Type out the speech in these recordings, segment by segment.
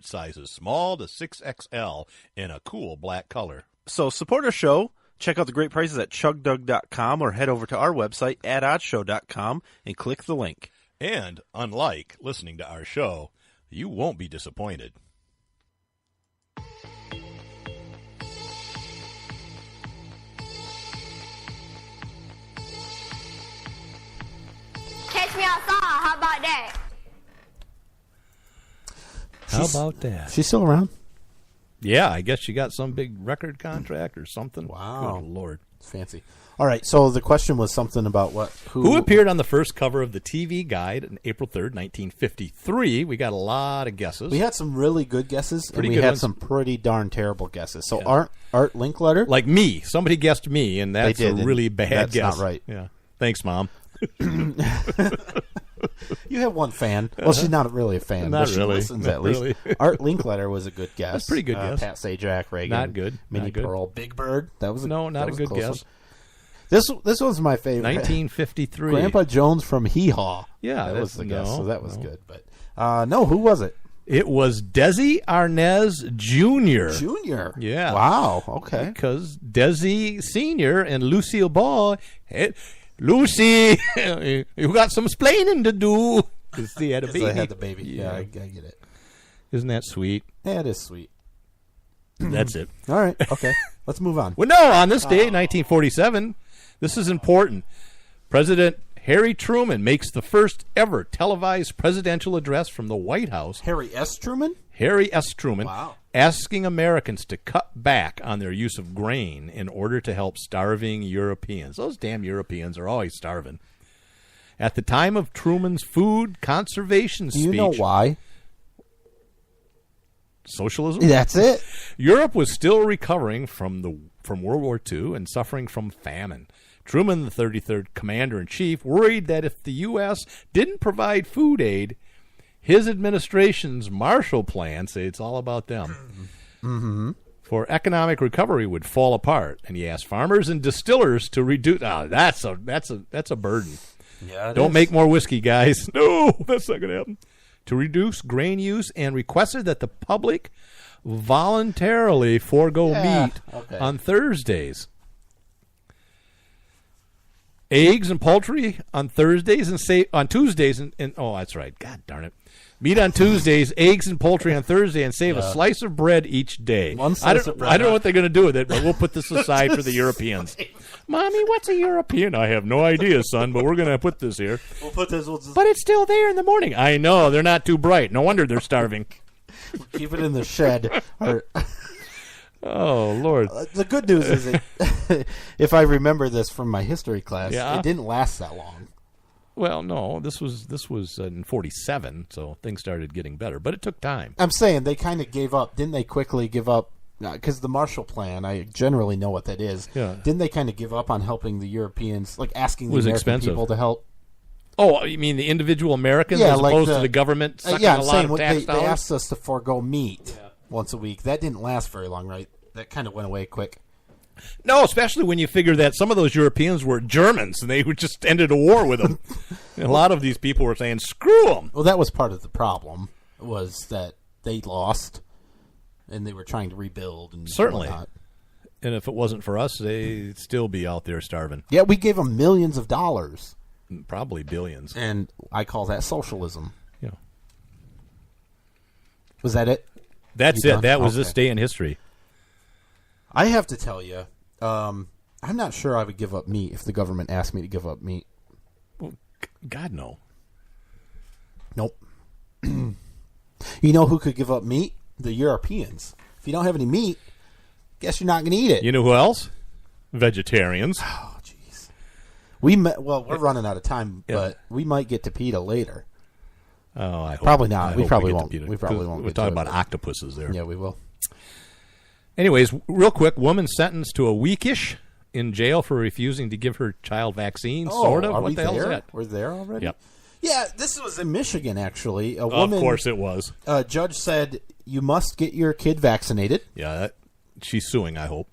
sizes small to 6XL in a cool black color. So support our show. Check out the great prices at chugdug.com or head over to our website at oddshow.com and click the link. And unlike listening to our show, you won't be disappointed. Catch me outside. How about that? How about that? She's still around? Yeah, I guess she got some big record contract or something. Wow. Good Lord. It's fancy. All right, so the question was something about who appeared on the first cover of the TV Guide on April 3rd, 1953. We got a lot of guesses. We had some really good guesses, and we had some pretty darn terrible guesses. So Art Linkletter? Like me. Somebody guessed me, and that's a really bad guess. That's not right. Yeah. Thanks, Mom. You have one fan. Well, she's not really a fan, but she listens at least. Really. Art Linkletter was a good guess. That's a pretty good guess. Pat Sajak, Reagan. Not good. Minnie Not good. Pearl. Big Bird. That was not a good guess. One. This one's my favorite. 1953. Grandpa Jones from Hee Haw. Yeah. That was the guess, so that was good. But no, who was it? It was Desi Arnaz Jr. Jr.? Yeah. Wow, okay. Because Desi Sr. and Lucille Ball... Lucy, you got some splaining to do. Because they had a baby. They had the baby. Yeah, I get it. Isn't that sweet? Yeah, it is sweet. That's it. All right, okay. Let's move on. Well, no, on this day, 1947, this is important. President Harry Truman makes the first ever televised presidential address from the White House. Harry S. Truman? Harry S. Truman. Wow. Asking Americans to cut back on their use of grain in order to help starving Europeans. Those damn Europeans are always starving. At the time of Truman's food conservation speech... Do you know why? Socialism? That's it. Europe was still recovering from World War II and suffering from famine. Truman, the 33rd Commander-in-Chief, worried that if the U.S. didn't provide food aid... his administration's Marshall Plan, say it's all about them, for economic recovery would fall apart, and he asked farmers and distillers to reduce. Oh, that's a burden. Yeah, don't make more whiskey, guys. No, that's not going to happen. To reduce grain use, and requested that the public voluntarily forego meat on Thursdays. Eggs and poultry on Thursdays and on Tuesdays and oh, that's right. God darn it. Meat on Tuesdays, eggs and poultry on Thursday, and save a slice of bread each day. I don't know what they're going to do with it, but we'll put this aside for the Europeans. Mommy, what's a European? I have no idea, son, but we're going to put this here. We'll put this. But it's still there in the morning. I know. They're not too bright. No wonder they're starving. Keep it in the shed. Oh, Lord. The good news is, if I remember this from my history class, it didn't last that long. Well, no, this was in 47, so things started getting better, but it took time. I'm saying they kind of gave up. Didn't they quickly give up? Because the Marshall Plan, I generally know what that is. Yeah. Didn't they kind of give up on helping the Europeans, like asking the American people to help? Oh, you mean the individual Americans as opposed to the government sucking a lot of tax dollars? They asked us to forego meat once a week. That didn't last very long, right? That kind of went away quick. No, especially when you figure that some of those Europeans were Germans, and they just ended a war with them. And a lot of these people were saying, screw them. Well, that was part of the problem, was that they lost, and they were trying to rebuild. And certainly. whatnot. And if it wasn't for us, they'd still be out there starving. Yeah, we gave them millions of dollars. Probably billions. And I call that socialism. Yeah. Was that it? That's it. That was this day in history. I have to tell you, I'm not sure I would give up meat if the government asked me to give up meat. Well, God, no. Nope. You know who could give up meat? The Europeans. If you don't have any meat, guess you're not going to eat it. You know who else? Vegetarians. Oh, jeez. We're running out of time, but we might get to PETA later. Oh, I hope. Probably not. We probably won't. We probably won't. We're talking about octopuses there. Yeah, we will. Anyways, real quick, woman sentenced to a weekish in jail for refusing to give her child vaccine, sort of. What the hell is that? We're there already? Yep. Yeah, this was in Michigan, actually. A woman, of course it was. A judge said, you must get your kid vaccinated. Yeah, she's suing, I hope.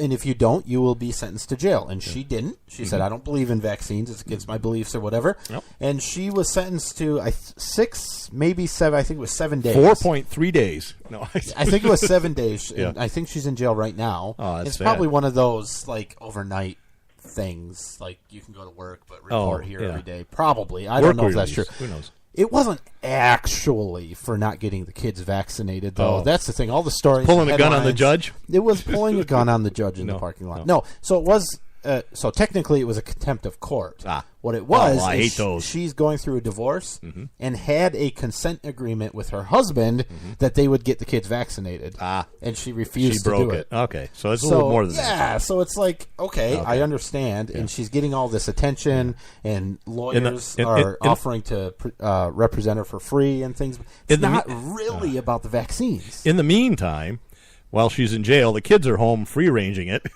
and if you don't, you will be sentenced to jail. And she didn't. She said, I don't believe in vaccines. It's against my beliefs or whatever. Yep. And she was sentenced to 6, maybe 7. I think it was 7 days. 4.3 days. No, I think it was 7 days. Yeah. And I think she's in jail right now. Oh, that's it's sad. probably one of those like overnight things. Like you can go to work but report here every day. Probably. I don't know if that's true. Who knows? It wasn't actually for not getting the kids vaccinated, though. Oh. That's the thing. All the stories. Pulling a gun on the headlines, judge? It was pulling a gun on the judge in the parking lot. No. So it was. So technically, it was a contempt of court. What it was, I is hate those. she's going through a divorce and had a consent agreement with her husband that they would get the kids vaccinated. And she refused She broke to do it. Okay, so it's a little more than that. Yeah, so it's like, okay, I understand. And she's getting all this attention, and lawyers are offering to represent her for free and things. It's not really about the vaccines. In the meantime, while she's in jail, the kids are home free-ranging it.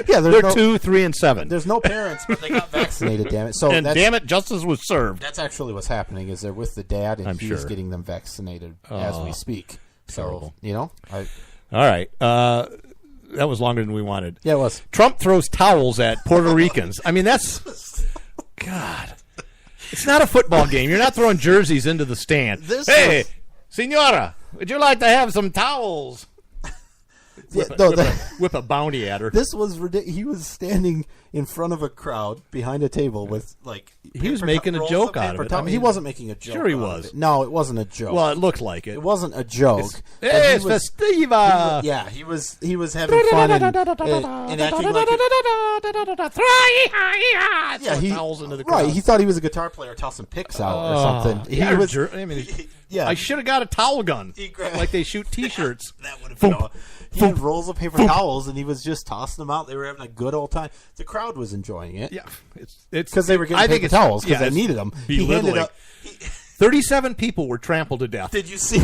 Yeah, They're 2, 3, and 7. There's no parents, but they got vaccinated, damn it. So And damn it, justice was served. That's actually what's happening, is they're with the dad, and I'm he's sure. getting them vaccinated as we speak. Terrible. So, All right. That was longer than we wanted. Yeah, it was. Trump throws towels at Puerto Ricans. I mean, that's... God. It's not a football game. You're not throwing jerseys into the stand. Hey, senora, would you like to have some towels? Whip a bounty at her. This was ridiculous. He was standing in front of a crowd behind a table with he was making a joke out of it. I mean, he wasn't making a joke. Sure he out was. of it. No, it wasn't a joke. Well, it looked like it. It wasn't a joke. Hey, it's festiva. Yeah, he was having fun and acting like towels into the crowd. right. He thought he was a guitar player tossing picks out or something. Yeah, He was. Yeah, I should have got a towel gun like they shoot T-shirts. that would have been. He had rolls of paper towels, and he was just tossing them out. They were having a good old time. The crowd was enjoying it. Yeah, it's because they were getting paper towels because they needed them. He handed up. 37 people were trampled to death. Did you see?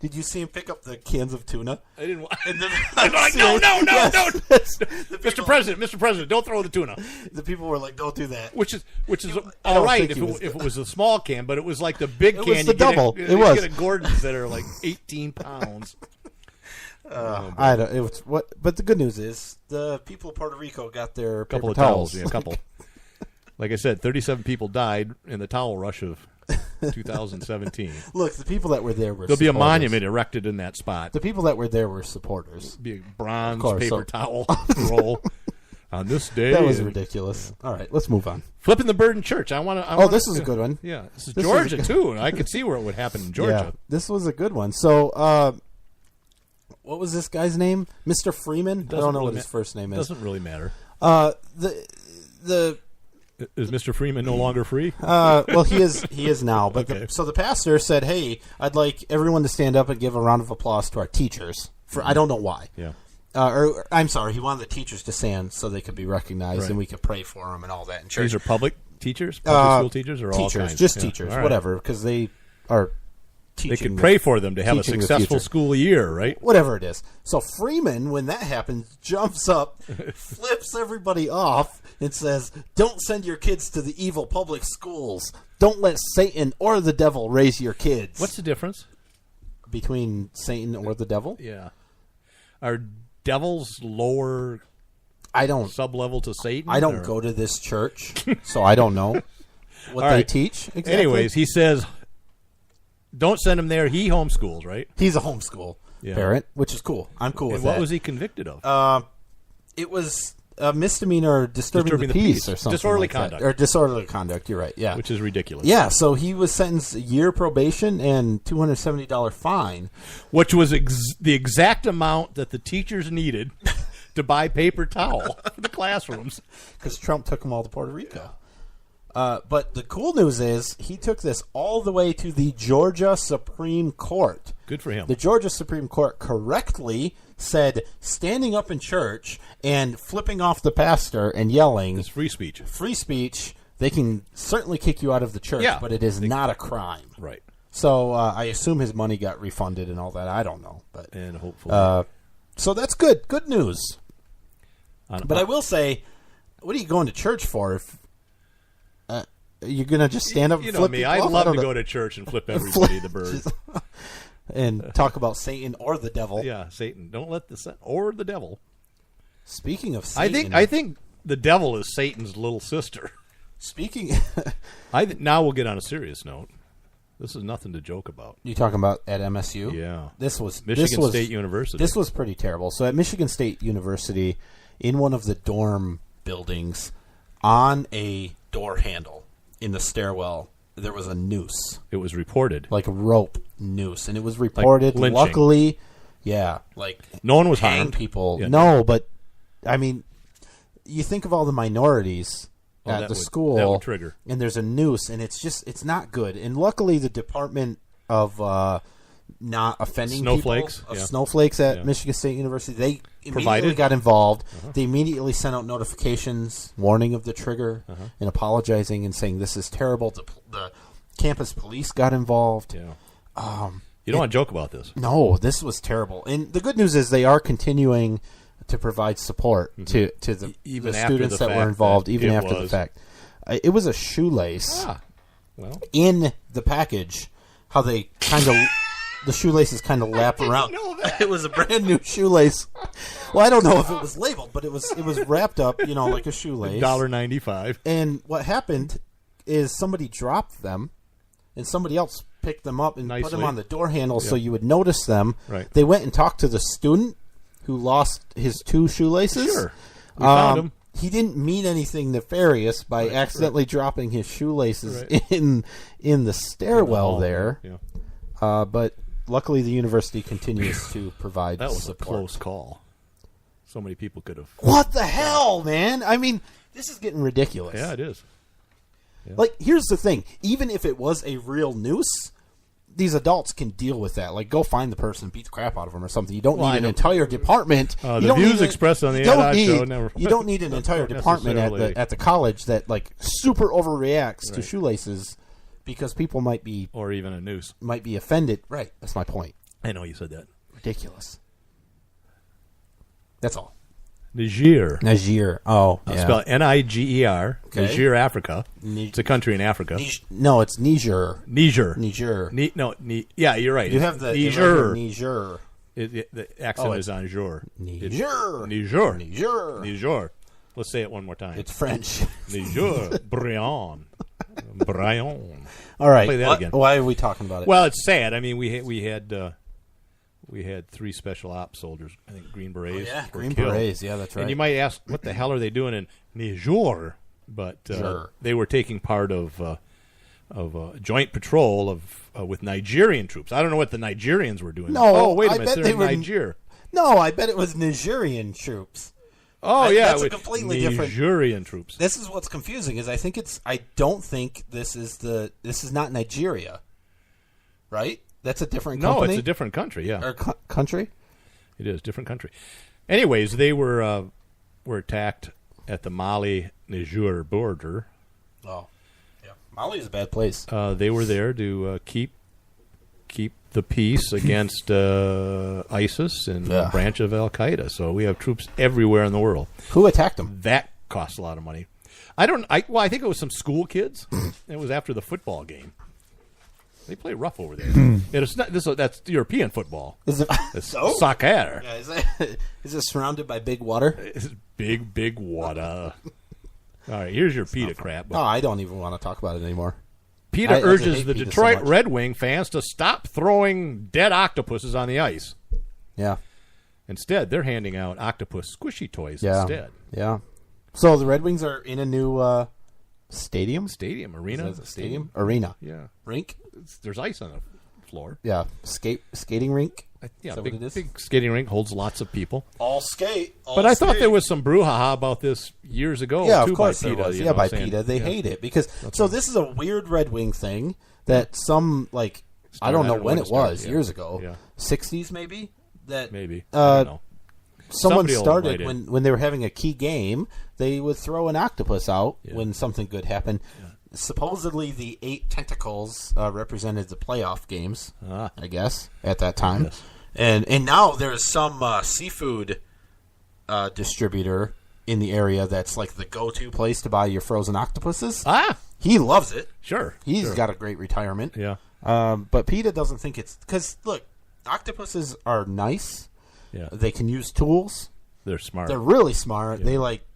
Did you see him pick up the cans of tuna? I didn't. And then, I'm like, no, Yes. Mr. President, don't throw the tuna. The people were like, "Don't do that." Which is I all don't right think if he it was- was a small can, but it was like the big It can. was the double. It was. You get a Gordon's that are like 18 pounds. I don't. It was what? But the good news is the people of Puerto Rico got their Couple paper of towels. towels, yeah, a couple. Like I said, 37 people died in the towel rush of 2017. Look, the people that were there were. There'll be a supporters. monument erected in that spot. The people that were there were supporters. Be a bronze Of course, paper towel roll on this day. That was ridiculous. All right, let's move on. Flipping the bird in church. This is a good one. Yeah, this is This Georgia is a too, and I could see where it would happen in Georgia. Yeah, this was a good one. So, what was this guy's name? Mr. Freeman? I don't know what his first name is. Doesn't really matter. Is Mr. Freeman no longer free? Well, he is now. But Okay. so the pastor said, "Hey, I'd like everyone to stand up and give a round of applause to our teachers." For I don't know why. Yeah. Or I'm sorry, he wanted the teachers to stand so they could be recognized Right. and we could pray for them and all that in church. These are public teachers, public school teachers, or all teachers, kinds? just Yeah. teachers, All right. whatever, because they are teaching. They could pray for them to have a teaching the successful future. school year, right? Whatever it is. So Freeman, when that happens, jumps up, flips everybody off, and says, "Don't send your kids to the evil public schools. Don't let Satan or the devil raise your kids." What's the difference? Between Satan or the devil? Yeah. Are devils lower I don't. sub-level to Satan? I don't or- go to this church, so I don't know what All they right. teach. Exactly. Anyways, he says, don't send him there. He homeschooled, right? He's a homeschool parent, which is cool. I'm cool with And that. what was he convicted of? It was a misdemeanor disturbing the peace or something. Disorderly like that. conduct. Or disorderly conduct. You're right. Yeah. Which is ridiculous. Yeah. So he was sentenced a year probation and $270 fine. Which was the exact amount that the teachers needed to buy paper towel for the classrooms. Because Trump took them all to Puerto Rico. But the cool news is he took this all the way to the Georgia Supreme Court. Good for him. The Georgia Supreme Court correctly said standing up in church and flipping off the pastor and yelling It's free speech. free speech, they can certainly kick you out of the church, Yeah. but it is not a crime. Right. So I assume his money got refunded and all that. I don't know. But And hopefully. so that's good. Good news. But I will say, what are you going to church for if you're going to just stand up and you know flip me. people I'd off? love I to don't go know. to church and flip everybody the bird. and talk about Satan or the devil. Yeah, Satan. Don't let or the devil. Speaking of Satan, I think the devil is Satan's little sister. Speaking, Now we'll get on a serious note. This is nothing to joke about. You talking about at MSU? Yeah. This was Michigan State University. This was pretty terrible. So at Michigan State University, in one of the dorm buildings, on a door handle in the stairwell, there was a noose. It was reported. Like a rope noose. And it was reported, lynching. luckily, like no one was hang harmed. people. Yeah. No, but, I mean, you think of all the minorities at the school, that would trigger. And there's a noose, and it's not good. And luckily, the Department of not offending Snowflakes, people, snowflakes at Michigan State University, they immediately got involved. They immediately sent out notifications, warning of the trigger, and apologizing and saying this is terrible. The campus police got involved. Yeah. You don't want to joke about this. No, this was terrible. And the good news is they are continuing to provide support to the students that were involved, even after the fact. It was a shoelace in the package. How they kind of the shoelaces kind of lap around. It was a brand new shoelace. Well, I don't know if it was labeled, but it was wrapped up, like a shoelace. $1.95. And what happened is somebody dropped them, and somebody else picked them up and put them on the door handle so you would notice them. Right. They went and talked to the student who lost his 2 shoelaces. Sure. We found him. He didn't mean anything nefarious by accidentally dropping his shoelaces in the stairwell there. Yeah. But luckily the university continues to provide That was support. a close call. So many people could have. What the hell, man? I mean, this is getting ridiculous. Yeah, it is. Yeah. Like, here's the thing. Even if it was a real noose, these adults can deal with that. Like, go find the person and beat the crap out of them or something. You don't need an entire department. The views expressed on the Ad Show never. You don't need an entire department at the college that, like, super overreacts to shoelaces because people might be... Or even a noose. Might be offended. Right. That's my point. I know you said that. Ridiculous. That's all. Niger. Oh, I'll spell Niger. Okay. Niger, Africa. It's a country in Africa. No, it's Niger. Niger. Yeah, you're right. You have the Niger. Niger. The accent is on jour. Niger. Niger. Let's say it one more time. It's French. Niger. Brian. All right. Play that again. Why are we talking about it? Well, it's sad. I mean, we had 3 special ops soldiers. I think Green Berets. Green Berets. Yeah, that's right. And you might ask, what the hell are they doing in Niger? But they were taking part of a joint patrol with Nigerian troops. I don't know what the Nigerians were doing. No, oh, wait a minute, they're in Niger. No, I bet it was Nigerian troops. Oh, that's a completely different. Nigerian troops. This is what's confusing. I don't think this is not Nigeria, right? That's a different company? No, it's a different country, yeah. Or country? It is, different country. Anyways, they were attacked at the Mali-Niger border. Oh, yeah. Mali is a bad place. They were there to keep the peace against ISIS and a branch of Al-Qaeda. So we have troops everywhere in the world. Who attacked them? That costs a lot of money. I think it was some school kids. It was after the football game. They play rough over there. It's not that's European football. Is it soccer? Yeah, is it surrounded by big water? It's big water. All right, here's your PETA crap. Oh, I don't even want to talk about it anymore. PETA urges the Detroit Red Wing fans to stop throwing dead octopuses on the ice. Yeah. Instead, they're handing out octopus squishy toys instead. Yeah. So the Red Wings are in a new stadium? Arena? Stadium? Arena. Yeah. Rink? There's ice on the floor. Yeah. Skating rink? Yeah, big skating rink holds lots of people. All skate. But I thought there was some brouhaha about this years ago. Yeah, too, of course by PETA, there was. By PETA. They hate it. Because this is a weird Red Wing thing that I don't know when it was, years ago. Yeah. 60s maybe? Maybe. I don't know. Someone started when they were having a key game, they would throw an octopus out when something good happened. Yeah. Supposedly the 8 tentacles represented the playoff games, I guess, at that time. Yes. And now there's some seafood distributor in the area that's like the go-to place to buy your frozen octopuses. He loves it. Sure. He's got a great retirement. Yeah. But PETA doesn't think it's... Because, look, octopuses are nice. Yeah. They can use tools. They're smart. They're really smart. Yeah.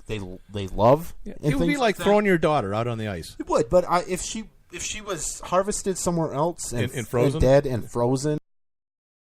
They love. Yeah. And It would be things like that. throwing your daughter out on the ice. It would, but if she was harvested somewhere else and And frozen? dead and frozen,